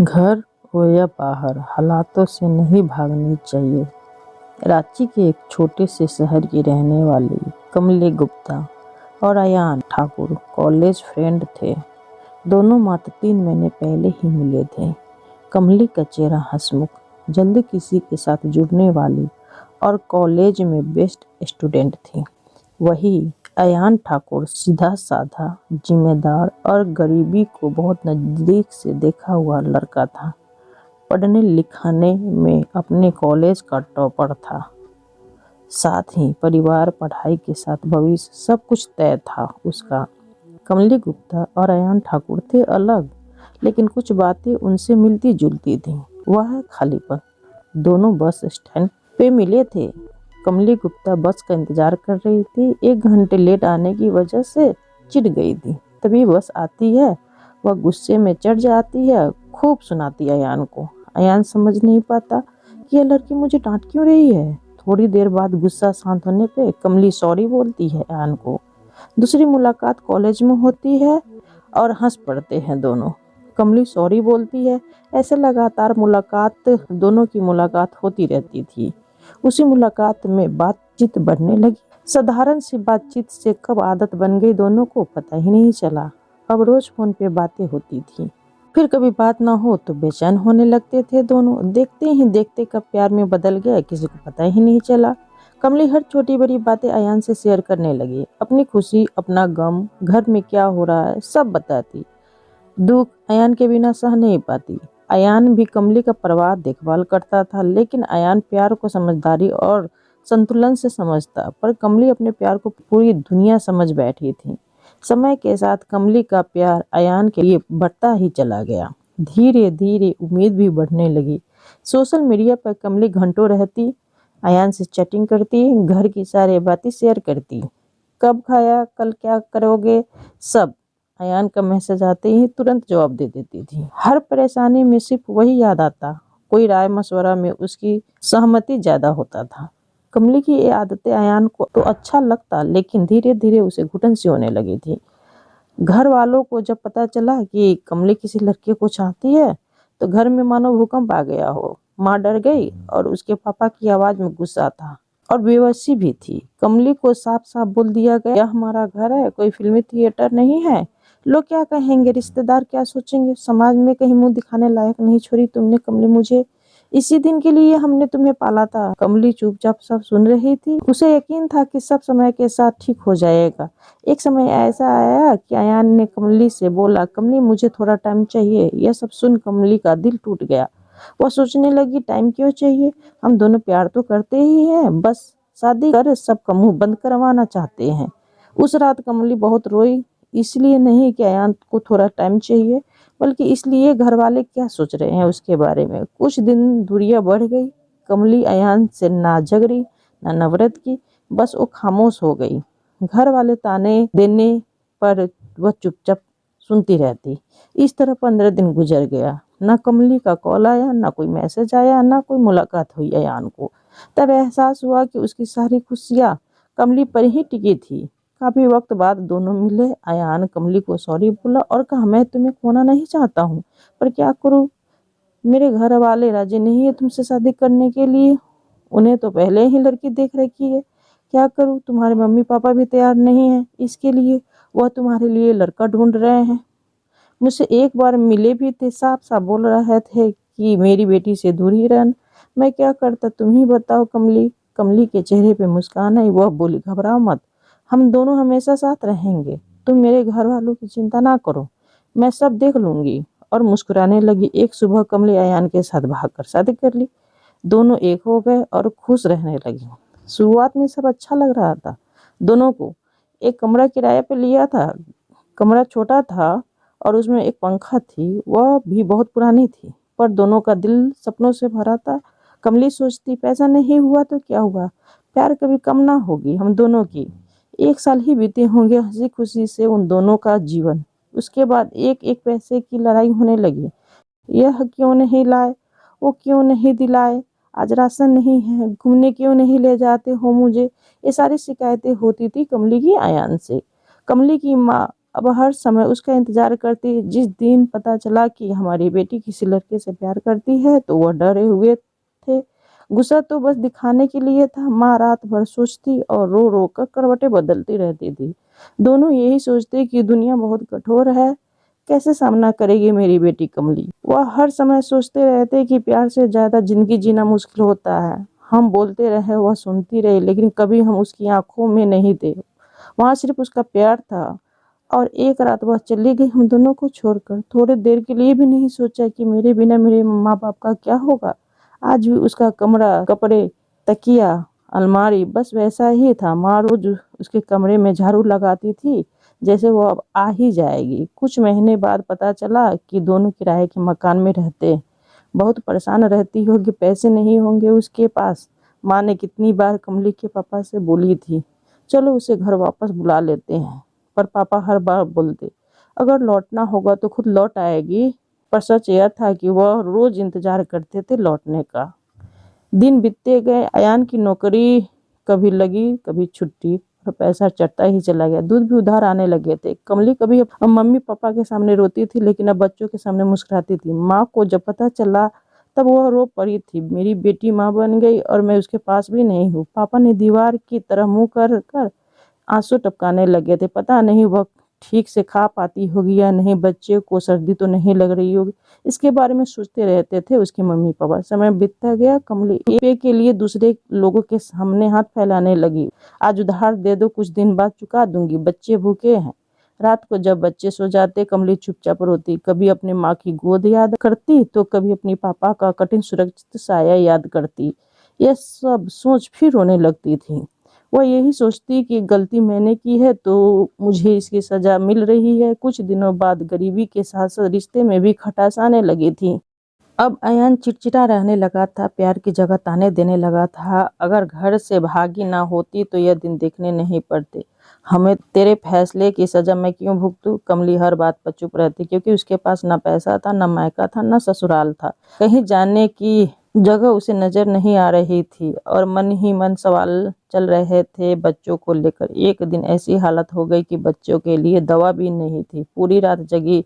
घर हो या बाहर, हालातों से नहीं भागनी चाहिए। रांची के एक छोटे से शहर की रहने वाली कमली गुप्ता और अयान ठाकुर कॉलेज फ्रेंड थे। दोनों मात्र 3 महीने पहले ही मिले थे। कमली का चेहरा हंसमुख, जल्दी किसी के साथ जुड़ने वाली और कॉलेज में बेस्ट स्टूडेंट थी। वही अयान ठाकुर सीधा साधा, जिम्मेदार और गरीबी को बहुत नज़दीक से देखा हुआ लड़का था। पढ़ने लिखाने में अपने कॉलेज का टॉपर था। साथ ही परिवार, पढ़ाई के साथ भविष्य, सब कुछ तय था उसका। कमली गुप्ता और अयान ठाकुर थे अलग, लेकिन कुछ बातें उनसे मिलती जुलती थीं। वह है खालीपन। दोनों बस स्टैंड पे मिले थे। कमली गुप्ता बस का इंतजार कर रही थी। 1 घंटे लेट आने की वजह से चिढ़ गई थी। तभी बस आती है, वह गुस्से में चढ़ जाती है, खूब सुनाती है अयान को। अयान समझ नहीं पाता कि यह लड़की मुझे डांट क्यों रही है। थोड़ी देर बाद गुस्सा शांत होने पे कमली सॉरी बोलती है अयान को। दूसरी मुलाकात कॉलेज में होती है और हंस पड़ते हैं दोनों। कमली सॉरी बोलती है। ऐसे लगातार दोनों की मुलाकात होती रहती थी। उसी मुलाकात में बातचीत बढ़ने लगी। साधारण सी बातचीत से कब आदत बन गई दोनों को पता ही नहीं चला। अब रोज फोन पे बातें होती थी। फिर कभी बात ना हो तो बेचैन होने लगते थे दोनों। देखते ही देखते कब प्यार में बदल गया किसी को पता ही नहीं चला। कमली हर छोटी बड़ी बातें अयान से शेयर करने लगी। अपनी खुशी, अपना गम, घर में क्या हो रहा है, सब बताती। दुख अयान के बिना सह नहीं पाती। अयान भी कमली का परिवार देखभाल करता था, लेकिन अयान प्यार को समझदारी और संतुलन से समझता, पर कमली अपने प्यार को पूरी दुनिया समझ बैठी थी। समय के साथ कमली का प्यार अयान के लिए बढ़ता ही चला गया। धीरे धीरे उम्मीद भी बढ़ने लगी। सोशल मीडिया पर कमली घंटों रहती, अयान से चैटिंग करती, घर की सारी बातें शेयर करती। कब खाया, कल क्या करोगे, सब। अयान का मैसेज आते ही तुरंत जवाब दे देती थी। हर परेशानी में सिर्फ वही याद आता। कोई राय मशवरा में उसकी सहमति ज्यादा होता था। कमली की ये आदतें अयान को तो अच्छा लगता, लेकिन धीरे धीरे उसे घुटन सी होने लगी थी। घर वालों को जब पता चला कि कमली किसी लड़के को चाहती है, तो घर में मानो भूकंप आ गया हो। माँ डर गई और उसके पापा की आवाज में गुस्सा था और बेबसी भी थी। कमली को साफ साफ बोल दिया गया, यह हमारा घर है, कोई फिल्मी थिएटर नहीं है। लोग क्या कहेंगे, रिश्तेदार क्या सोचेंगे, समाज में कहीं मुंह दिखाने लायक नहीं छोड़ी तुमने कमली मुझे। इसी दिन के लिए हमने तुम्हें पाला था। कमली चुपचाप सब सुन रही थी। उसे यकीन था कि सब समय के साथ ठीक हो जाएगा। एक समय ऐसा आया कि अयान ने कमली से बोला, कमली मुझे थोड़ा टाइम चाहिए। यह सब सुन कमली का दिल टूट गया। वह सोचने लगी, टाइम क्यों चाहिए, हम दोनों प्यार तो करते ही हैं, बस शादी कर सबका मुंह बंद करवाना चाहते हैं। उस रात कमली बहुत रोई, इसलिए नहीं कि अयान को थोड़ा टाइम चाहिए, बल्कि इसलिए घर वाले क्या सोच रहे हैं उसके बारे में। कुछ दिन दूरियां बढ़ गई। कमली अयान से ना झगड़ी ना नफरत की, बस वो खामोश हो गई। घर वाले ताने देने पर वह चुपचाप सुनती रहती। इस तरह 15 दिन गुजर गया। ना कमली का कॉल आया, ना कोई मैसेज आया, ना कोई मुलाकात हुई अयान को। तब एहसास हुआ कि उसकी सारी खुशियाँ कमली पर ही टिकी थी। काफी वक्त बाद दोनों मिले। अयान कमली को सॉरी बोला और कहा, मैं तुम्हें खोना नहीं चाहता हूँ, पर क्या करूँ, मेरे घर वाले राजी नहीं है तुमसे शादी करने के लिए। उन्हें तो पहले ही लड़की देख रखी है। क्या करूँ, तुम्हारे मम्मी पापा भी तैयार नहीं है इसके लिए। वह तुम्हारे लिए लड़का ढूंढ रहे हैं। मुझसे एक बार मिले भी थे, साफ साफ बोल रहे थे कि मेरी बेटी से दूर ही रहना। मैं क्या करता, तुम ही बताओ कमली। कमली के चेहरे पे मुस्कान आई। वह बोली, घबराओ मत, हम दोनों हमेशा साथ रहेंगे। तुम मेरे घर वालों की चिंता ना करो, मैं सब देख लूंगी। और मुस्कुराने लगी। एक सुबह कमली अयान के साथ भागकर शादी कर ली। दोनों एक हो गए और खुश रहने लगे। शुरुआत में सब अच्छा लग रहा था दोनों को। एक कमरा किराए पे लिया था। कमरा छोटा था और उसमें एक पंखा थी, वह भी बहुत पुरानी थी, पर दोनों का दिल सपनों से भरा था। कमली सोचती, पैसा नहीं हुआ तो क्या हुआ, प्यार कभी कम ना होगी हम दोनों की। 1 साल ही बीते होंगे हंसी खुशी से उन दोनों का जीवन। उसके बाद एक एक पैसे की लड़ाई होने लगी। यह क्यों नहीं लाए, वो क्यों नहीं दिलाए, आज राशन नहीं है, घूमने क्यों नहीं ले जाते हो मुझे। ये सारी शिकायतें होती थी कमली की अयान से। कमली की माँ अब हर समय उसका इंतजार करती। जिस दिन पता चला कि हमारी बेटी किसी लड़के से प्यार करती है तो वह डरे हुए थे। गुस्सा तो बस दिखाने के लिए था। माँ रात भर सोचती और रो रो कर करवटें बदलती रहती थी। दोनों यही सोचते कि दुनिया बहुत कठोर है, कैसे सामना करेगी मेरी बेटी कमली। वह हर समय सोचते रहते कि प्यार से ज्यादा जिंदगी जीना मुश्किल होता है। हम बोलते रहे, वह सुनती रही, लेकिन कभी हम उसकी आंखों में नहीं थे। वहाँ सिर्फ उसका प्यार था। और एक रात वह चली गई हम दोनों को छोड़कर। थोड़ी देर के लिए भी नहीं सोचा कि मेरे बिना मेरे माँ बाप का क्या होगा। आज भी उसका कमरा, कपड़े, तकिया, अलमारी बस वैसा ही था। माँ रोज उसके कमरे में झाड़ू लगाती थी, जैसे वो अब आ ही जाएगी। कुछ महीने बाद पता चला कि दोनों किराए के मकान में रहते। बहुत परेशान रहती होगी, पैसे नहीं होंगे उसके पास। माँ ने कितनी बार कमली के पापा से बोली थी, चलो उसे घर वापस बुला लेते हैं, पर पापा हर बार बोलते, अगर लौटना होगा तो खुद लौट आएगी। पर सच यह था कि वह रोज इंतजार करते थे लौटने का। दिन बीतते गए। अयान की नौकरी कभी लगी कभी छुट्टी, और पैसा चढ़ता ही चला गया। दूध भी उधार आने लगे थे। कमली कभी अब मम्मी पापा के सामने रोती थी, लेकिन अब बच्चों के सामने मुस्कुराती थी। माँ को जब पता चला तब वह रो पड़ी थी। मेरी बेटी माँ बन गई और मैं उसके पास भी नहीं हूँ। पापा ने दीवार की तरह मुंह कर कर आंसू टपकाने लगे थे। पता नहीं वह ठीक से खा पाती होगी या नहीं, बच्चे को सर्दी तो नहीं लग रही होगी, इसके बारे में सोचते रहते थे उसके मम्मी पापा। समय बीतता गया। कमली रुपए के लिए दूसरे लोगों के सामने हाथ फैलाने लगी। आज उधार दे दो, कुछ दिन बाद चुका दूंगी, बच्चे भूखे हैं। रात को जब बच्चे सो जाते कमली चुपचाप रोती। कभी अपनी माँ की गोद याद करती तो कभी अपनी पापा का कठिन सुरक्षित साया याद करती। यह सब सोच फिर रोने लगती थी। वह यही सोचती कि गलती मैंने की है तो मुझे इसकी सजा मिल रही है। कुछ दिनों बाद गरीबी के साथ साथ रिश्ते में भी खटास आने लगी थी। अब अयान चिड़चिड़ा रहने लगा था, प्यार की जगह ताने देने लगा था। अगर घर से भागी ना होती तो यह दिन देखने नहीं पड़ते। हमें तेरे फैसले की सजा मैं क्यों भुगतूं? कमली हर बात पर चुप रहती, क्योंकि उसके पास ना पैसा था, ना मायका था, ना ससुराल था। कहीं जाने की जगह उसे नजर नहीं आ रही थी और मन ही मन सवाल चल रहे थे बच्चों को लेकर। एक दिन ऐसी हालत हो गई कि बच्चों के लिए दवा भी नहीं थी। पूरी रात जगी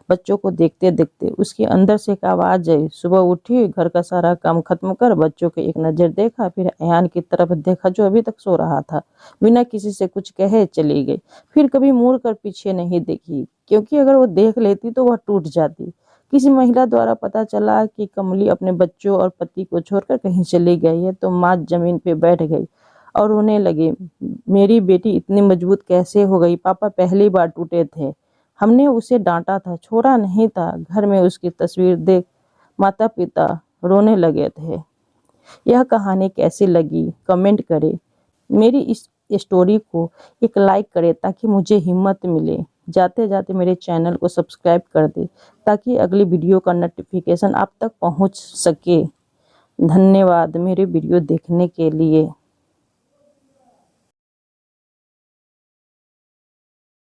बच्चों को देखते देखते। उसके अंदर से एक आवाज आई। सुबह उठी, घर का सारा काम खत्म कर बच्चों को एक नजर देखा, फिर अयान की तरफ देखा जो अभी तक सो रहा था। बिना किसी से कुछ कहे चली गई। फिर कभी मुड़ कर पीछे नहीं देखी, क्योंकि अगर वो देख लेती तो वह टूट जाती। किसी महिला द्वारा पता चला कि कमली अपने बच्चों और पति को छोड़कर कहीं चली गई है तो माँ जमीन पे बैठ गई और रोने लगी। मेरी बेटी इतनी मजबूत कैसे हो गई? पापा पहली बार टूटे थे, हमने उसे डांटा था, छोड़ा नहीं था। घर में उसकी तस्वीर देख माता पिता रोने लगे थे। यह कहानी कैसी लगी कमेंट करें। मेरी इस स्टोरी को एक लाइक करें ताकि मुझे हिम्मत मिले। जाते जाते मेरे चैनल को सब्सक्राइब कर दे ताकि अगली वीडियो का नोटिफिकेशन आप तक पहुंच सके। धन्यवाद मेरे वीडियो देखने के लिए।